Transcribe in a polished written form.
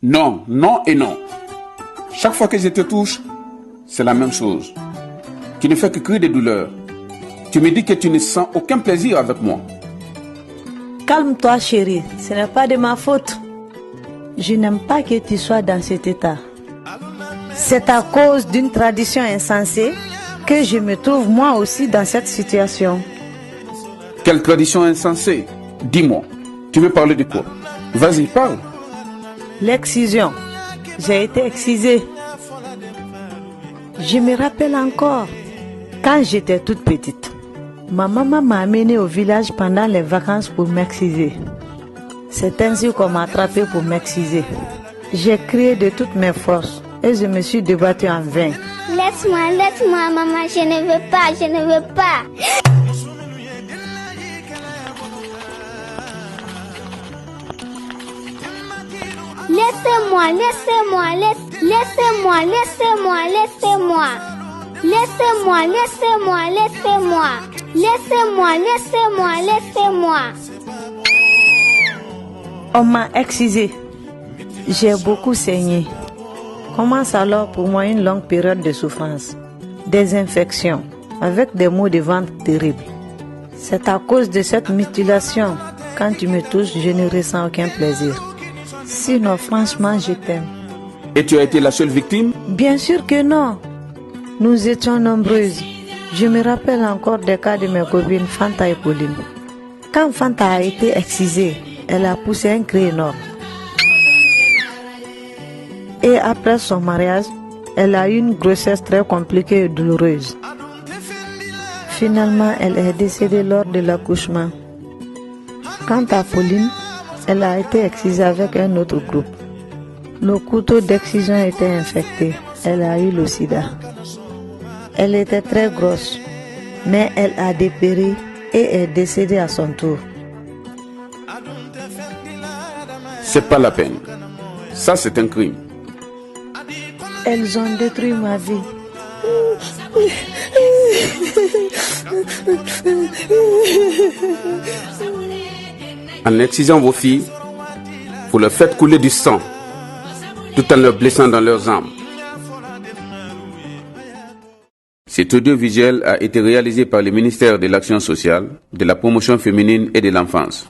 Non, non et non. Chaque fois que je te touche, c'est la même chose. Tu ne fais que crier de douleur. Tu me dis que tu ne sens aucun plaisir avec moi. Calme-toi, chérie. Ce n'est pas de ma faute. Je n'aime pas que tu sois dans cet état. C'est à cause d'une tradition insensée que je me trouve moi aussi dans cette situation. Quelle tradition insensée? Dis-moi, tu veux parler de quoi? Vas-y, parle. L'excision. J'ai été excisée. Je me rappelle encore, quand j'étais toute petite, ma maman m'a amenée au village pendant les vacances pour m'exciser. C'est ainsi qu'on m'a attrapée pour m'exciser. J'ai crié de toutes mes forces et je me suis débattue en vain. Laisse-moi, maman, je ne veux pas. Laissez-moi. On m'a excisée. J'ai beaucoup saigné. Commence alors pour moi une longue période de souffrance, des infections, avec des maux de ventre terribles. C'est à cause de cette mutilation, quand tu me touches, je ne ressens aucun plaisir. Sinon, franchement, je t'aime. Et tu as été la seule victime? Bien sûr que non. Nous étions nombreuses. Je me rappelle encore des cas de mes copines Fanta et Pauline. Quand Fanta a été excisée, elle a poussé un cri énorme. Et après son mariage, elle a eu une grossesse très compliquée et douloureuse. Finalement, elle est décédée lors de l'accouchement. Quant à Pauline, elle a été excisée avec un autre groupe. Le couteau d'excision était infecté. Elle a eu le sida. Elle était très grosse, mais elle a dépéri et est décédée à son tour. C'est pas la peine. Ça, c'est un crime. Elles ont détruit ma vie. En excisant vos filles, vous leur faites couler du sang, tout en leur blessant dans leurs âmes. Cet audiovisuel a été réalisé par le ministère de l'Action sociale, de la promotion féminine et de l'enfance.